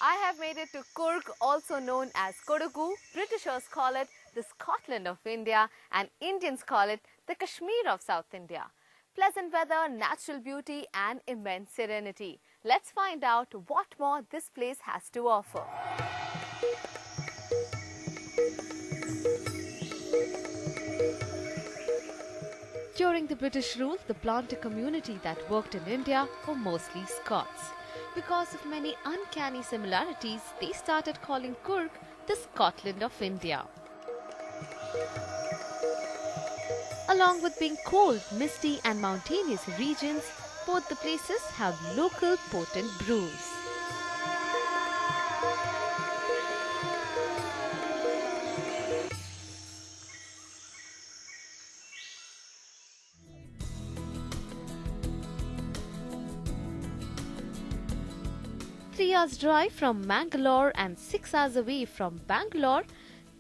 I have made it to Coorg, also known as Kodagu. Britishers call it the Scotland of India and Indians call it the Kashmir of South India. Pleasant weather, natural beauty and immense serenity. Let's find out what more this place has to offer. During the British rule, the planter community that worked in India were mostly Scots. Because of many uncanny similarities, they started calling Coorg the Scotland of India. Along with being cold, misty and mountainous regions, both the places have local potent brews. Three hours drive from Mangalore and 6 hours away from Bangalore,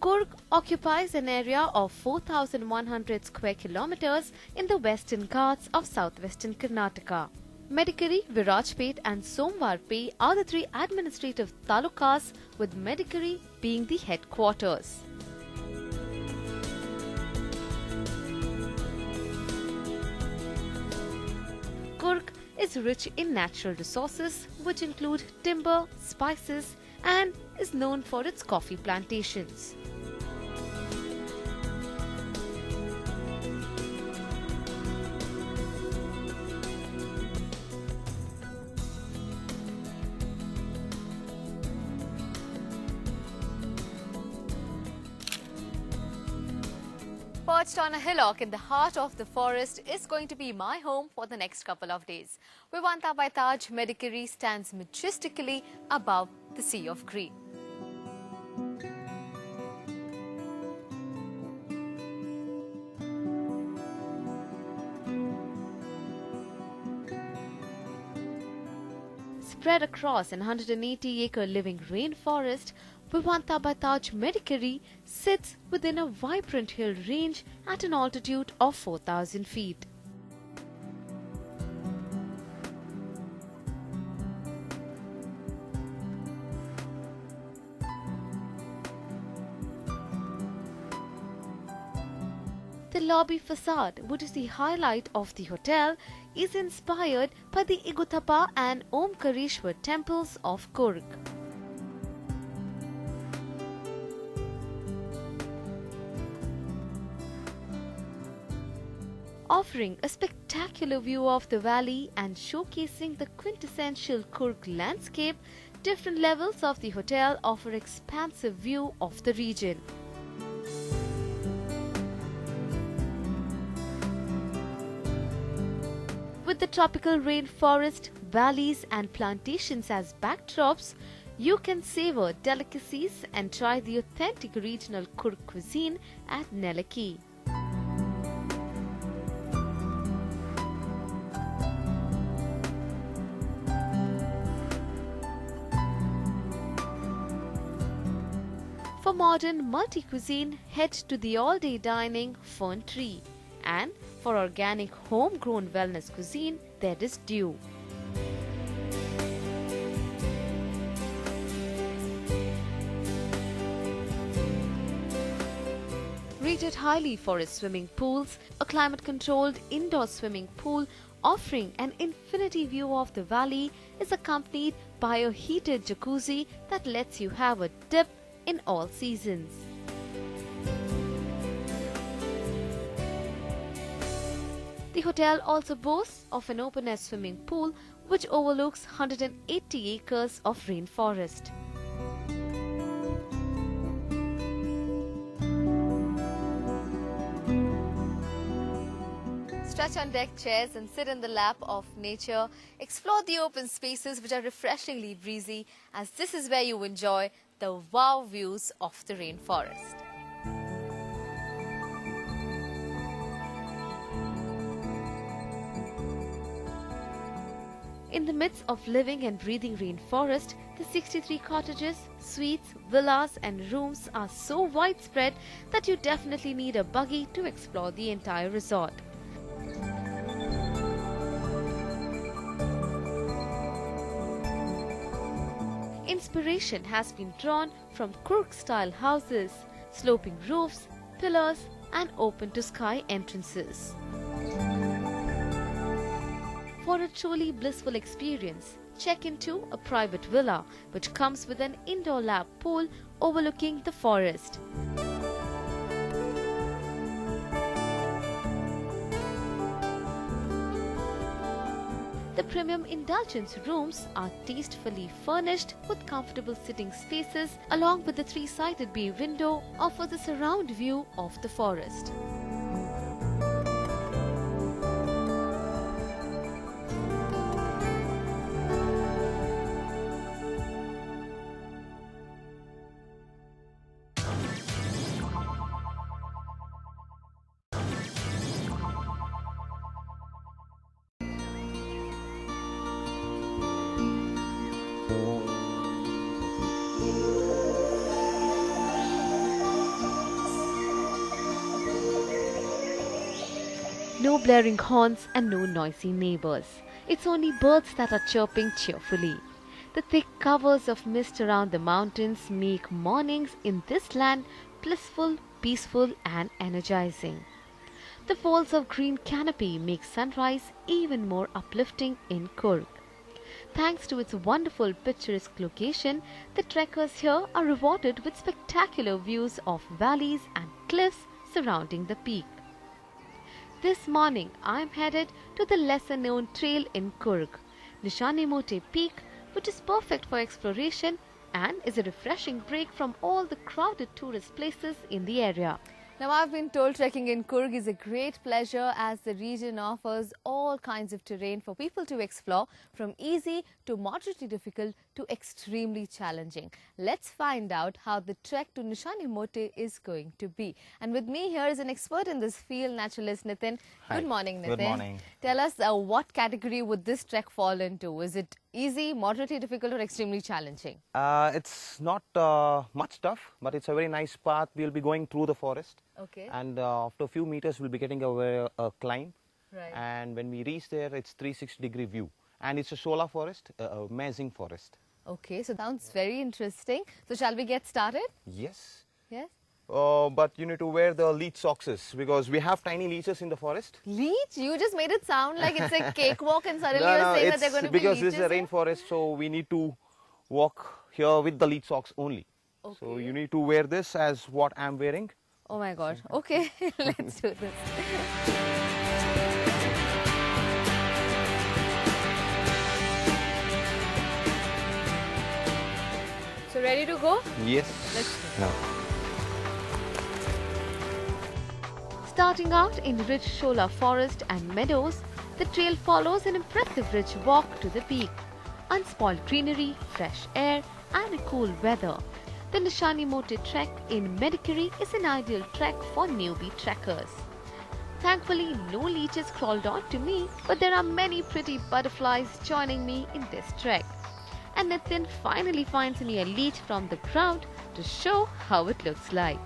Coorg occupies an area of 4,100 square kilometers in the western Ghats of southwestern Karnataka. Medikeri, Virajpet and Somwarpe are the three administrative talukas, with Medikeri being the headquarters. Coorg is rich in natural resources which include timber, spices and is known for its coffee plantations. Perched on a hillock in the heart of the forest is going to be my home for the next couple of days. Vivanta by Taj, Medikeri stands majestically above the sea of green. Spread across an 180-acre living rainforest, Vivanta by Taj Medikeri sits within a vibrant hill range at an altitude of 4,000 feet. The lobby facade, which is the highlight of the hotel, is inspired by the Igutapa and Omkareshwar temples of Coorg. Offering a spectacular view of the valley and showcasing the quintessential Coorg landscape, different levels of the hotel offer expansive view of the region. With the tropical rainforest, valleys and plantations as backdrops, you can savor delicacies and try the authentic regional Coorg cuisine at Nelaki. For modern multi-cuisine, head to the all-day dining Fern Tree. And for organic homegrown wellness cuisine, there is Dew. Rated highly for its swimming pools, a climate-controlled indoor swimming pool offering an infinity view of the valley is accompanied by a heated jacuzzi that lets you have a dip in all seasons. The hotel also boasts of an open-air swimming pool which overlooks 180 acres of rainforest. Stretch on deck chairs and sit in the lap of nature. Explore the open spaces which are refreshingly breezy, as this is where you enjoy the wow views of the rainforest. In the midst of living and breathing rainforest, the 63 cottages, suites, villas and rooms are so widespread that you definitely need a buggy to explore the entire resort. Inspiration has been drawn from Coorg-style houses, sloping roofs, pillars and open-to-sky entrances. For a truly blissful experience, check into a private villa which comes with an indoor lap pool overlooking the forest. The premium indulgence rooms are tastefully furnished with comfortable sitting spaces along with the three-sided bay window offers a surround view of the forest. No blaring horns and no noisy neighbors. It's only birds that are chirping cheerfully. The thick covers of mist around the mountains make mornings in this land blissful, peaceful and energizing. The folds of green canopy make sunrise even more uplifting in Coorg. Thanks to its wonderful picturesque location, the trekkers here are rewarded with spectacular views of valleys and cliffs surrounding the peak. This morning, I am headed to the lesser-known trail in Coorg, Nishani Mote Peak, which is perfect for exploration and is a refreshing break from all the crowded tourist places in the area. Now, I've been told trekking in Coorg is a great pleasure as the region offers all kinds of terrain for people to explore, from easy to moderately difficult to extremely challenging. Let's find out how the trek to Nishani Mote is going to be. And with me here is an expert in this field, naturalist Nitin. Hi. Good morning, Nitin. Good morning. Tell us what category would this trek fall into? Is it easy, moderately difficult or extremely challenging? It's not much tough, but it's a very nice path. We'll be going through the forest. Okay. And after a few meters, we'll be getting a climb. Right. And when we reach there, it's 360-degree view. And it's a shola forest, amazing forest. Okay, so sounds very interesting. So shall we get started? Yes. Yes. But you need to wear the leech socks because we have tiny leeches in the forest. Leech? You just made it sound like it's a cakewalk and suddenly you're saying that they're going to be because leeches this is a here? rainforest, so we need to walk here with the leech socks only. Okay. So you need to wear this as what I'm wearing. Oh my God. Okay, let's do this. So ready to go? Yes. Let's No. Starting out in rich shola forest and meadows, the trail follows an impressive ridge walk to the peak. Unspoiled greenery, fresh air and a cool weather. The Nishani Mote trek in Medicary is an ideal trek for newbie trekkers. Thankfully, no leeches crawled onto me, but there are many pretty butterflies joining me in this trek. And Nitin finally finds me a leech from the ground to show how it looks like.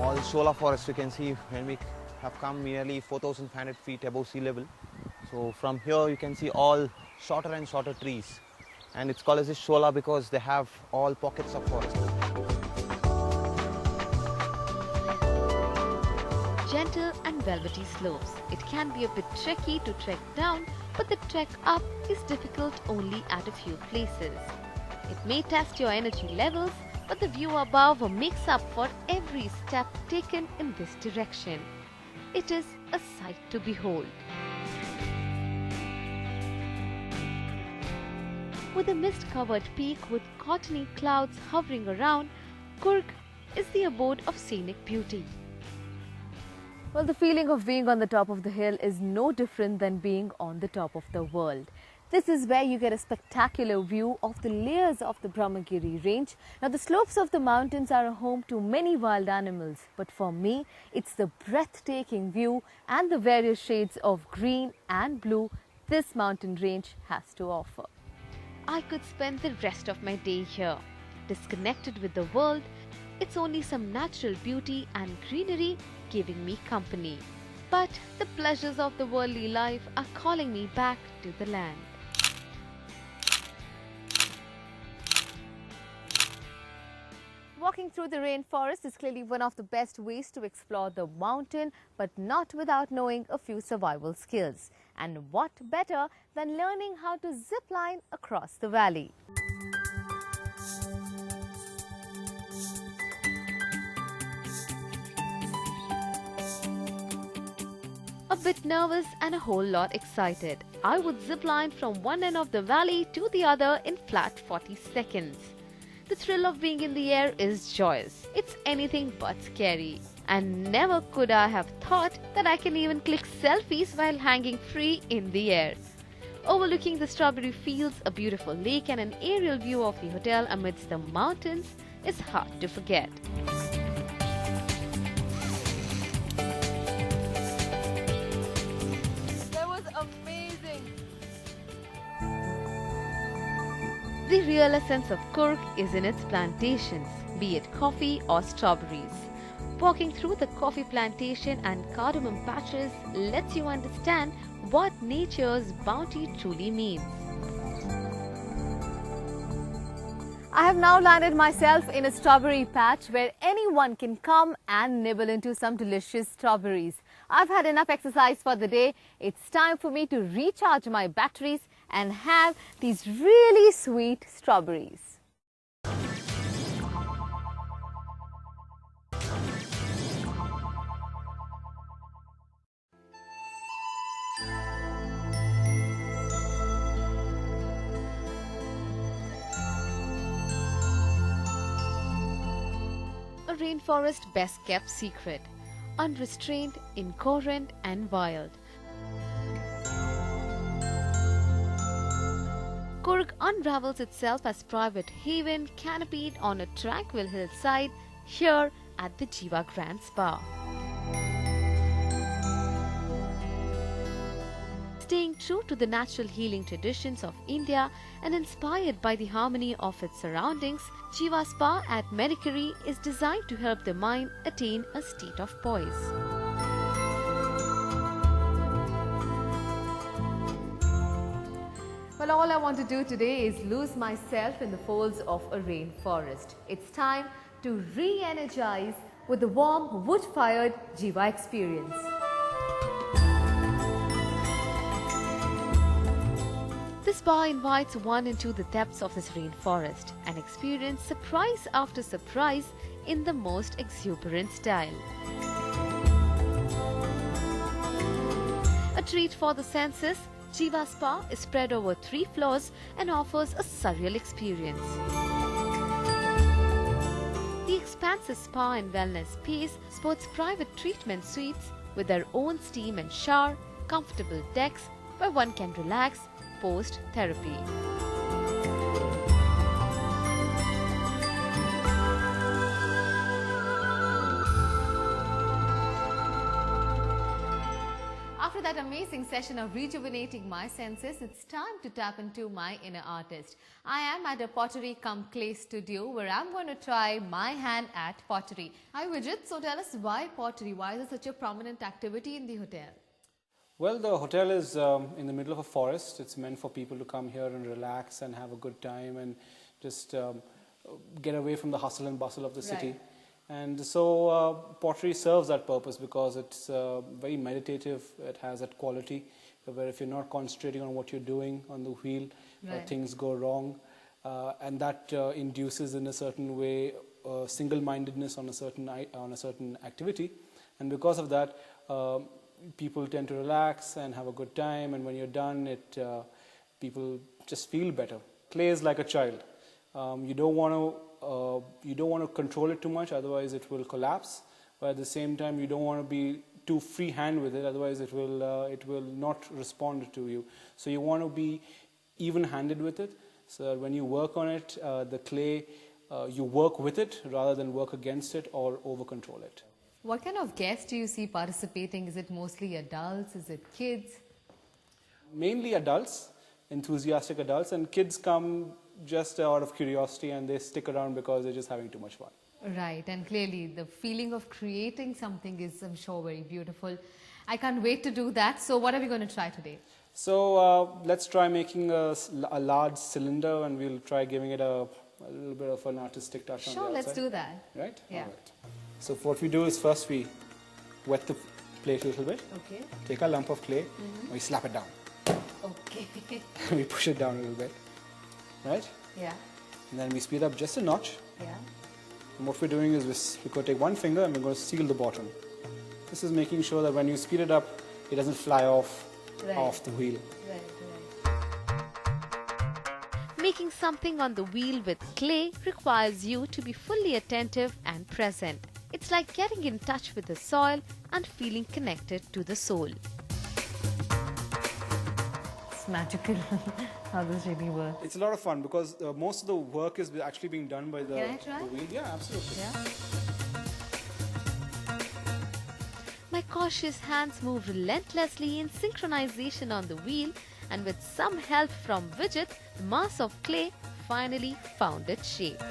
All shola forest you can see when we have come nearly 4,500 feet above sea level. So from here you can see all shorter and shorter trees. And it's called as a shola because they have all pockets of forest. Gentle and velvety slopes. It can be a bit tricky to trek down, but the trek up is difficult only at a few places. It may test your energy levels, but the view above makes up for every step taken in this direction. It is a sight to behold. With a mist-covered peak with cottony clouds hovering around, Coorg is the abode of scenic beauty. Well, the feeling of being on the top of the hill is no different than being on the top of the world. This is where you get a spectacular view of the layers of the Brahmagiri range. Now, the slopes of the mountains are a home to many wild animals, but for me, it's the breathtaking view and the various shades of green and blue this mountain range has to offer. I could spend the rest of my day here. Disconnected with the world, it's only some natural beauty and greenery giving me company. But the pleasures of the worldly life are calling me back to the land. Walking through the rainforest is clearly one of the best ways to explore the mountain, but not without knowing a few survival skills. And what better than learning how to zip line across the valley? A bit nervous and a whole lot excited, I would zipline from one end of the valley to the other in flat 40 seconds. The thrill of being in the air is joyous. It's anything but scary. And never could I have thought that I can even click selfies while hanging free in the air. Overlooking the strawberry fields, a beautiful lake and an aerial view of the hotel amidst the mountains is hard to forget. That was amazing. The real essence of Coorg is in its plantations, be it coffee or strawberries. Walking through the coffee plantation and cardamom patches lets you understand what nature's bounty truly means. I have now landed myself in a strawberry patch where anyone can come and nibble into some delicious strawberries. I've had enough exercise for the day. It's time for me to recharge my batteries and have these really sweet strawberries. A rainforest best kept secret, unrestrained, incoherent and wild. Coorg unravels itself as private haven canopied on a tranquil hillside here at the Jiva Grand Spa. Staying true to the natural healing traditions of India and inspired by the harmony of its surroundings, Jiva Spa at Magicbricks is designed to help the mind attain a state of poise. Well, all I want to do today is lose myself in the folds of a rainforest. It's time to re-energize with the warm wood-fired Jiva experience. This spa invites one into the depths of this rainforest and experience surprise after surprise in the most exuberant style. A treat for the senses, Jiva Spa is spread over 3 floors and offers a surreal experience. The expansive spa and wellness space sports private treatment suites with their own steam and shower, comfortable decks where one can relax post-therapy. After that amazing session of rejuvenating my senses, it's time to tap into my inner artist. I am at a pottery cum clay studio where I'm going to try my hand at pottery. Hi Vijit, so tell us why pottery? Why is it such a prominent activity in the hotel? Well, the hotel is in the middle of a forest. It's meant for people to come here and relax and have a good time and just get away from the hustle and bustle of the city. Right. And so pottery serves that purpose because it's very meditative. It has that quality where if you're not concentrating on what you're doing on the wheel, Right. things go wrong. And that induces in a certain way single-mindedness on a certain activity. And because of that, people tend to relax and have a good time, and when you're done, people just feel better. Clay is like a child. You don't want to control it too much, otherwise it will collapse. But at the same time, you don't want to be too free hand with it, otherwise it will not respond to you. So you want to be even-handed with it. So that when you work on it, the clay, you work with it rather than work against it or over-control it. What kind of guests do you see participating? Is it mostly adults? Is it kids? Mainly adults, enthusiastic adults, and kids come just out of curiosity and they stick around because they're just having too much fun. Right, and clearly the feeling of creating something is, I'm sure, very beautiful. I can't wait to do that. So what are we going to try today? So let's try making a large cylinder, and we'll try giving it a little bit of an artistic touch on the Sure, let's outside. do that. Right? Yeah. All right. So what we do is first we wet the plate a little bit, Okay. take a lump of clay, and we slap it down. Okay. We push it down a little bit, right? Yeah. And then we speed up just a notch. Yeah. And what we're doing is we're going to take one finger and we're going to seal the bottom. This is making sure that when you speed it up, it doesn't fly off the wheel. Right. Making something on the wheel with clay requires you to be fully attentive and present. It's like getting in touch with the soil and feeling connected to the soul. It's magical how this really works. It's a lot of fun because most of the work is actually being done by the, Can I try? the wheel. Yeah, absolutely. Yeah. My cautious hands move relentlessly in synchronization on the wheel, and with some help from Vijit, the mass of clay finally found its shape.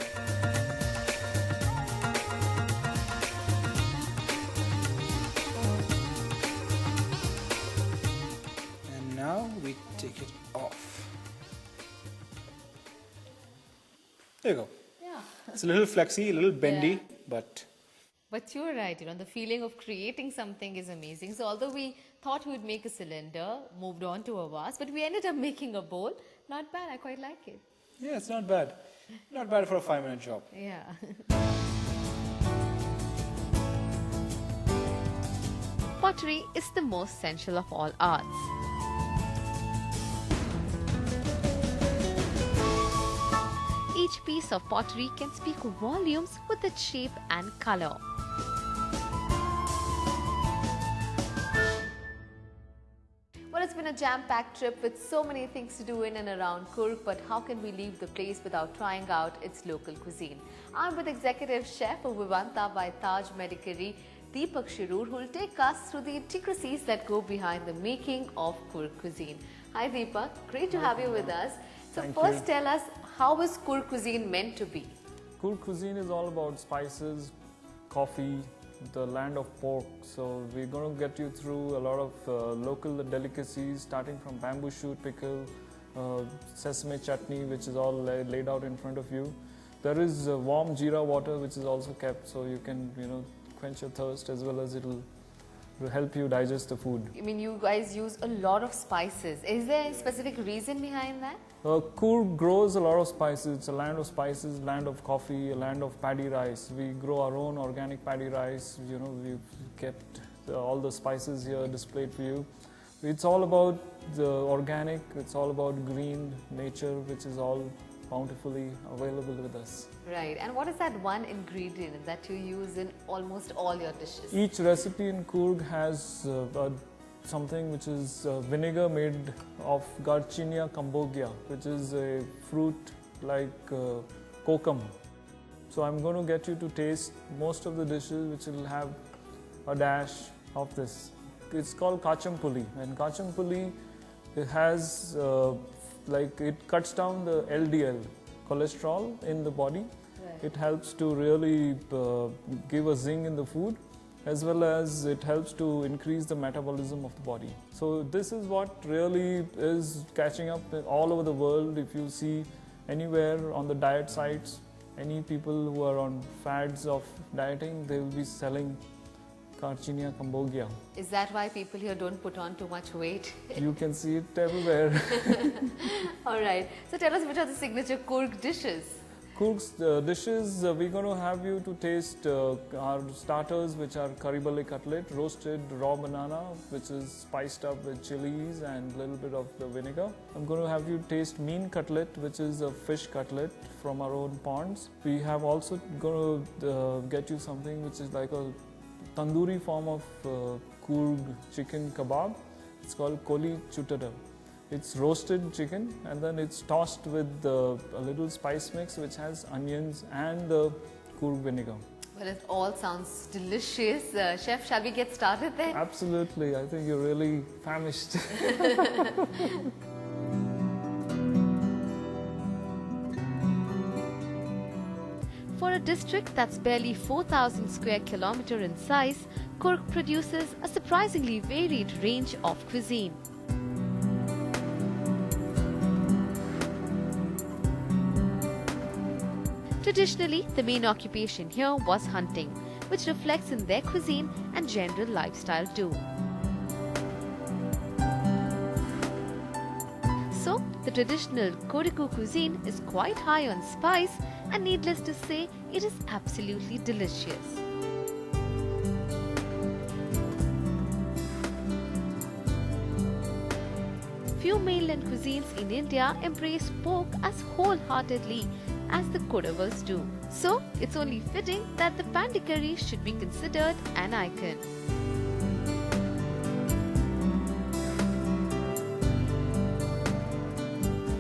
And now we take it off. There you go. Yeah. It's a little flexy, a little bendy, Yeah. but But you're right, the feeling of creating something is amazing. So although we thought we would make a cylinder, moved on to a vase, but we ended up making a bowl. Not bad, I quite like it. yeah, it's not bad. Not bad for a 5-minute job. Yeah. Pottery is the most sensual of all arts. Each piece of pottery can speak volumes with its shape and color. Well, it's been a jam-packed trip with so many things to do in and around Coorg, but how can we leave the place without trying out its local cuisine? I'm with Executive Chef of Vivanta by Taj Medicary, Deepak Shirur, who will take us through the intricacies that go behind the making of Coorg cuisine. Hi Deepak, great to have you with us. So first tell us, how is Coorg cuisine meant to be? Coorg cuisine is all about spices, coffee, the land of pork. So we're going to get you through a lot of local delicacies, starting from bamboo shoot pickle, sesame chutney, which is all laid out in front of you. There is warm jeera water, which is also kept, so you can, quench your thirst, as well as it'll help you digest the food. I mean, you guys use a lot of spices. Is there a specific reason behind that? Coorg grows a lot of spices. It's a land of spices, land of coffee, a land of paddy rice. We grow our own organic paddy rice. We've kept all the spices here displayed for you. It's all about the organic, it's all about green nature, which is all bountifully available with us. Right. And what is that one ingredient that you use in almost all your dishes? Each recipe in Coorg has something which is vinegar made of Garcinia cambogia, which is a fruit like kokum. So I'm going to get you to taste most of the dishes which will have a dash of this. It's called kachampuli, and kachampuli, it has it cuts down the LDL cholesterol in the body. Right. It helps to really give a zing in the food, as well as it helps to increase the metabolism of the body. So this is what really is catching up all over the world. If you see anywhere on the diet sites, any people who are on fads of dieting, they will be selling Garcinia cambogia. Is that why people here don't put on too much weight? You can see it everywhere. All right. So tell us, which are the signature Coorg dishes? Coorg's dishes, we're going to have you to taste our starters, which are karibale cutlet, roasted raw banana, which is spiced up with chilies and a little bit of the vinegar. I'm going to have you taste mean cutlet, which is a fish cutlet from our own ponds. We have also going to get you something which is like a tandoori form of Coorg chicken kebab. It's called koli chutada. It's roasted chicken, and then it's tossed with a little spice mix which has onions and the Coorg vinegar. Well, it all sounds delicious. Chef, shall we get started then? Absolutely, I think you're really famished. For a district that's barely 4,000 square kilometer in size, Coorg produces a surprisingly varied range of cuisine. Traditionally, the main occupation here was hunting, which reflects in their cuisine and general lifestyle too. So, the traditional Kooriku cuisine is quite high on spice, and needless to say, it is absolutely delicious. Few mainland cuisines in India embrace pork as wholeheartedly as the Kodavas do. So, it's only fitting that the pandi curry should be considered an icon.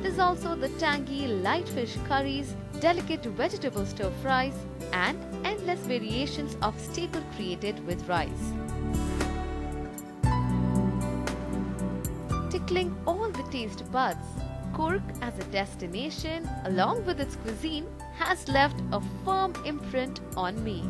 There's also the tangy light fish curries, delicate vegetable stir fries, and endless variations of staple created with rice. Tickling all the taste buds, Coorg as a destination, along with its cuisine, has left a firm imprint on me.